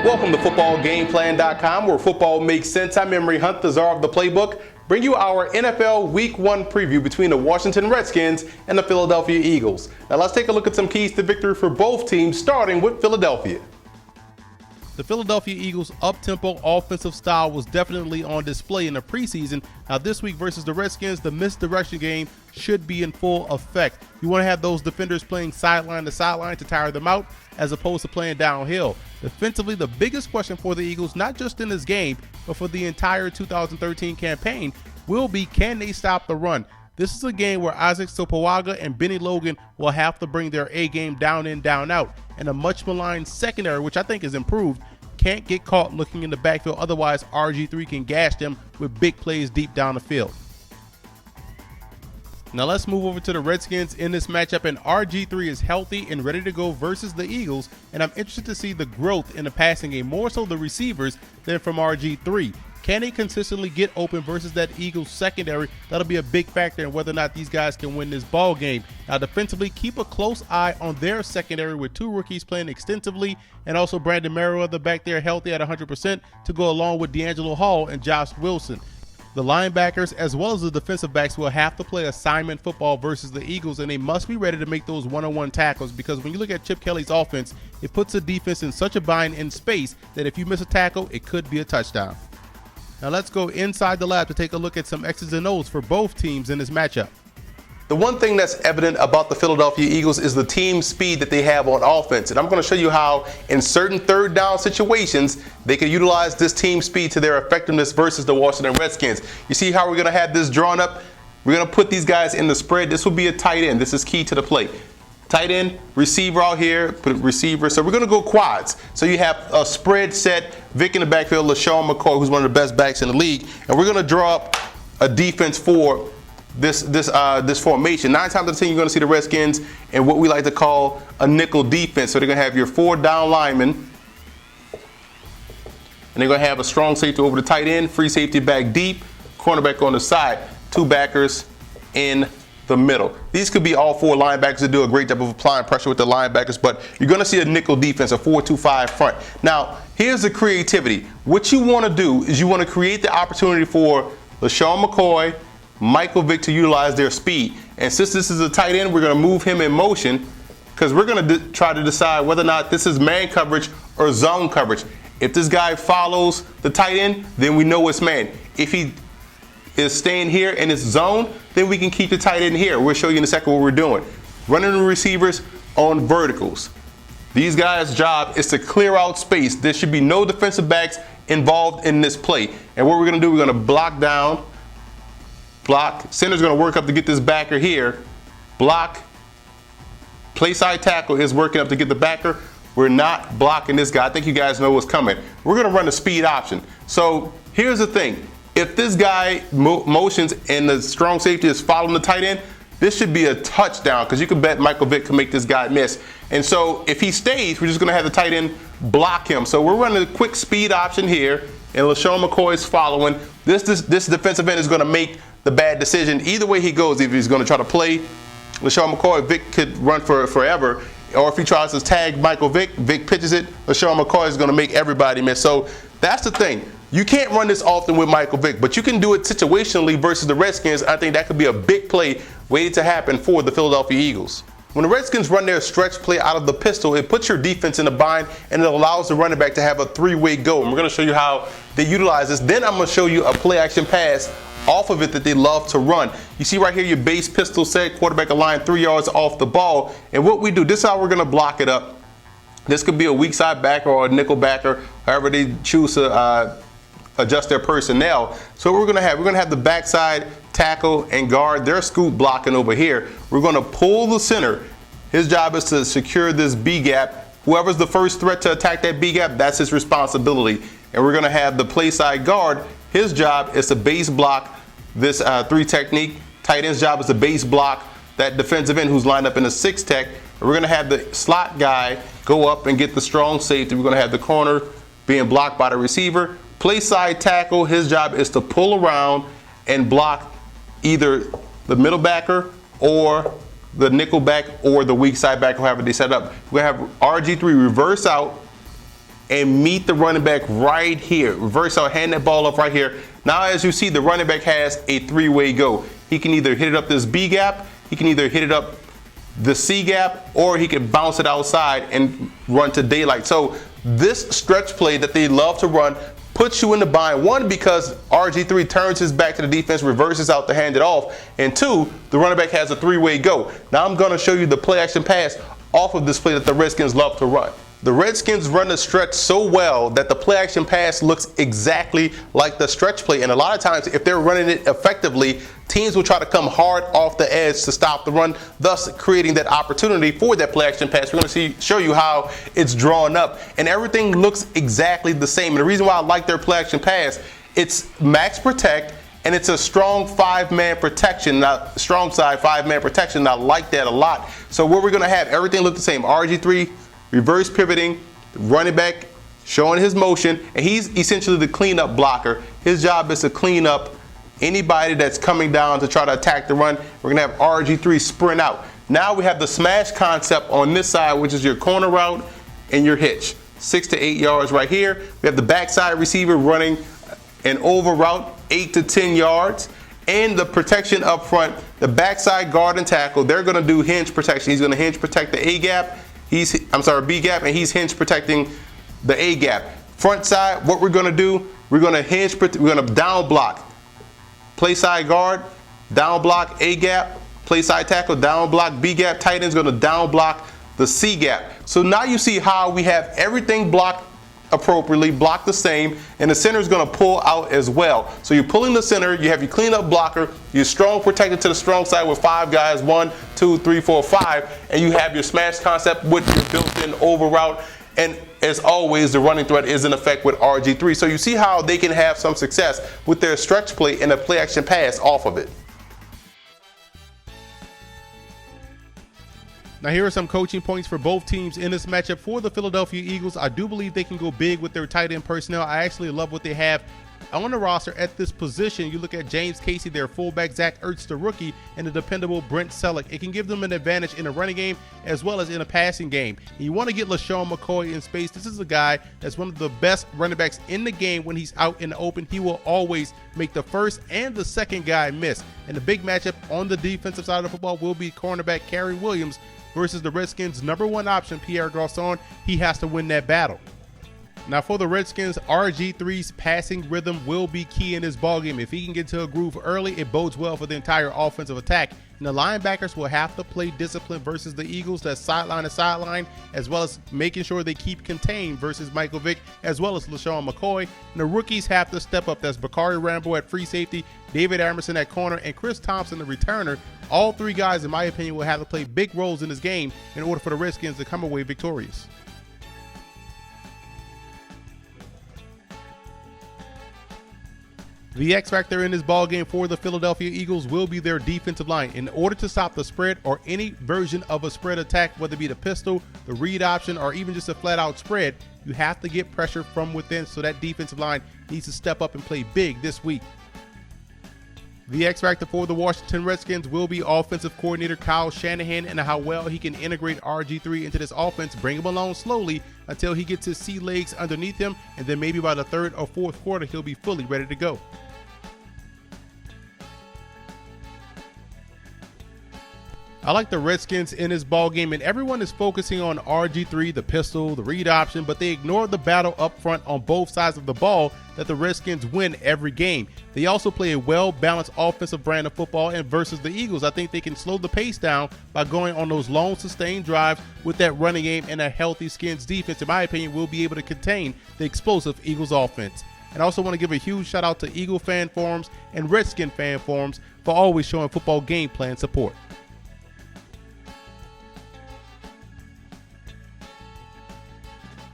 Welcome to footballgameplan.com, where football makes sense. I'm Emery Hunt, the czar of the playbook. Bring you our NFL Week 1 preview between the Washington Redskins and the Philadelphia Eagles. Now let's take a look at some keys to victory for both teams, starting with Philadelphia. The Philadelphia Eagles' up-tempo offensive style was definitely on display in the preseason. Now this week versus the Redskins, the misdirection game should be in full effect. You want to have those defenders playing sideline to sideline to tire them out, as opposed to playing downhill. Defensively, the biggest question for the Eagles, not just in this game, but for the entire 2013 campaign, will be, can they stop the run? This is a game where Isaac Sopoaga and Benny Logan will have to bring their A-game down in, down out. And a much maligned secondary, which I think is improved, can't get caught looking in the backfield. Otherwise, RG3 can gash them with big plays deep down the field. Now let's move over to the Redskins in this matchup, and RG3 is healthy and ready to go versus the Eagles, and I'm interested to see the growth in the passing game, more so the receivers than from RG3. Can they consistently get open versus that Eagles secondary? That'll be a big factor in whether or not these guys can win this ball game. Now defensively, keep a close eye on their secondary with two rookies playing extensively, and also Brandon Merriweather back there healthy at 100% to go along with D'Angelo Hall and Josh Wilson. The linebackers as well as the defensive backs will have to play assignment football versus the Eagles, and they must be ready to make those one-on-one tackles, because when you look at Chip Kelly's offense, it puts the defense in such a bind in space that if you miss a tackle, it could be a touchdown. Now let's go inside the lab to take a look at some X's and O's for both teams in this matchup. The one thing that's evident about the Philadelphia Eagles is the team speed that they have on offense. And I'm going to show you how in certain third down situations they can utilize this team speed to their effectiveness versus the Washington Redskins. You see how we're going to have this drawn up? We're going to put these guys in the spread. This will be a tight end. This is key to the play. Tight end, receiver out here, put receiver. So we're going to go quads. So you have a spread set, Vic in the backfield, LaShawn McCoy, who's one of the best backs in the league. And we're going to draw up a defense for this formation. 9 times out of 10, you're going to see the Redskins in what we like to call a nickel defense. So they're going to have your 4 down linemen, and they're going to have a strong safety over the tight end, free safety back deep, cornerback on the side, 2 backers in the middle. These could be all 4 linebackers that do a great job of applying pressure with the linebackers, but you're going to see a nickel defense, a 4-2-5 front. Now, here's the creativity. What you want to do is you want to create the opportunity for LaShawn McCoy, Michael Vick to utilize their speed. And since this is a tight end, we're going to move him in motion, because we're going to try to decide whether or not this is man coverage or zone coverage. If this guy follows the tight end, then we know it's man. If he is staying here in it's zone, then we can keep the tight end here. We'll show you in a second what we're doing. Running the receivers on verticals. These guys' job is to clear out space. There should be no defensive backs involved in this play. And what we're going to do, we're going to block down, block. Center's going to work up to get this backer here. Block. Play side tackle is working up to get the backer. We're not blocking this guy. I think you guys know what's coming. We're going to run the speed option. So here's the thing. If this guy motions and the strong safety is following the tight end, this should be a touchdown, because you can bet Michael Vick can make this guy miss. And so if he stays, we're just going to have the tight end block him. So we're running a quick speed option here, and LaShawn McCoy is following. This defensive end is going to make the bad decision. Either way he goes, if he's going to try to play LaShawn McCoy, Vick could run for forever. Or if he tries to tag Michael Vick, Vick pitches it, LaShawn McCoy is going to make everybody miss. So that's the thing. You can't run this often with Michael Vick, but you can do it situationally versus the Redskins. I think that could be a big play waiting to happen for the Philadelphia Eagles. When the Redskins run their stretch play out of the pistol, it puts your defense in a bind, and it allows the running back to have a 3-way go. And we're going to show you how they utilize this. Then I'm going to show you a play action pass off of it that they love to run. You see right here your base pistol set, quarterback aligned 3 yards off the ball. And what we do, this is how we're going to block it up. This could be a weak side backer or a nickel backer, however they choose to adjust their personnel. So we're going to have the backside tackle and guard. They're scoop blocking over here. We're going to pull the center. His job is to secure this B gap. Whoever's the first threat to attack that B gap, that's his responsibility. And we're going to have the play side guard. His job is to base block this 3 technique. Tight end's job is to base block that defensive end who's lined up in a 6 tech. And we're going to have the slot guy go up and get the strong safety. We're going to have the corner being blocked by the receiver. Play side tackle, his job is to pull around and block either the middle backer or the nickel back or the weak side backer, however they set up. We're going to have RG3 reverse out and meet the running back right here. Reverse out, hand that ball up right here. Now, as you see, the running back has a three-way go. He can either hit it up this B gap, he can either hit it up the C gap, or he can bounce it outside and run to daylight. So this stretch play that they love to run puts you in the bind. One, because RG3 turns his back to the defense, reverses out to hand it off. And two, the running back has a three-way go. Now I'm going to show you the play action pass off of this play that the Redskins love to run. The Redskins run the stretch so well that the play action pass looks exactly like the stretch play. And a lot of times, if they're running it effectively, teams will try to come hard off the edge to stop the run, thus creating that opportunity for that play action pass. We're going to show you how it's drawn up, and everything looks exactly the same. And the reason why I like their play action pass, it's max protect, and it's a strong five-man protection, not strong side five-man protection. And I like that a lot. So what we're going to have, everything look the same. RG3 reverse pivoting, running back showing his motion, and he's essentially the cleanup blocker. His job is to clean up anybody that's coming down to try to attack the run. We're going to have RG3 sprint out. Now we have the smash concept on this side, which is your corner route and your hitch. 6 to 8 yards right here. We have the backside receiver running an over route, 8 to 10 yards. And the protection up front, the backside guard and tackle, they're going to do hinge protection. He's going to hinge protect the A gap. B gap, and he's hinge protecting the A gap. Front side, what we're going to do, we're going to down block. Play side guard, down block A gap, play side tackle, down block B gap. Tight end's going to down block the C gap. So now you see how we have everything blocked appropriately, blocked the same, and the center is going to pull out as well. So you're pulling the center, you have your cleanup blocker, you're strong protected to the strong side with 5 guys, 1, 2, 3, 4, 5, and you have your smash concept with your built-in over route. And as always, the running threat is in effect with RG3. So you see how they can have some success with their stretch play and a play action pass off of it. Now here are some coaching points for both teams in this matchup. For the Philadelphia Eagles, I do believe they can go big with their tight end personnel. I actually love what they have on the roster at this position. You look at James Casey, their fullback, Zach Ertz, the rookie, and the dependable Brent Selleck. It can give them an advantage in a running game as well as in a passing game. And you want to get LaShawn McCoy in space. This is a guy that's one of the best running backs in the game. When he's out in the open, he will always make the first and the second guy miss. And the big matchup on the defensive side of the football will be cornerback Kerry Williams versus the Redskins' #1 option, Pierre Garçon. He has to win that battle. Now for the Redskins, RG3's passing rhythm will be key in this ballgame. If he can get to a groove early, it bodes well for the entire offensive attack. And the linebackers will have to play discipline versus the Eagles, that's sideline to sideline, as well as making sure they keep contained versus Michael Vick, as well as LaShawn McCoy. And the rookies have to step up. That's Bakari Rambo at free safety, David Amerson at corner, and Chris Thompson, the returner. All 3 guys, in my opinion, will have to play big roles in this game in order for the Redskins to come away victorious. The X factor in this ballgame for the Philadelphia Eagles will be their defensive line. In order to stop the spread or any version of a spread attack, whether it be the pistol, the read option, or even just a flat-out spread, you have to get pressure from within, so that defensive line needs to step up and play big this week. The X factor for the Washington Redskins will be offensive coordinator Kyle Shanahan and how well he can integrate RG3 into this offense, bring him along slowly until he gets his sea legs underneath him, and then maybe by the 3rd or 4th quarter, he'll be fully ready to go. I like the Redskins in this ball game, and everyone is focusing on RG3, the pistol, the read option, but they ignore the battle up front on both sides of the ball that the Redskins win every game. They also play a well-balanced offensive brand of football, and versus the Eagles, I think they can slow the pace down by going on those long, sustained drives with that running game, and a healthy Skins defense, in my opinion, will be able to contain the explosive Eagles offense. And I also want to give a huge shout out to Eagle fan forums and Redskin fan forums for always showing football game plan support.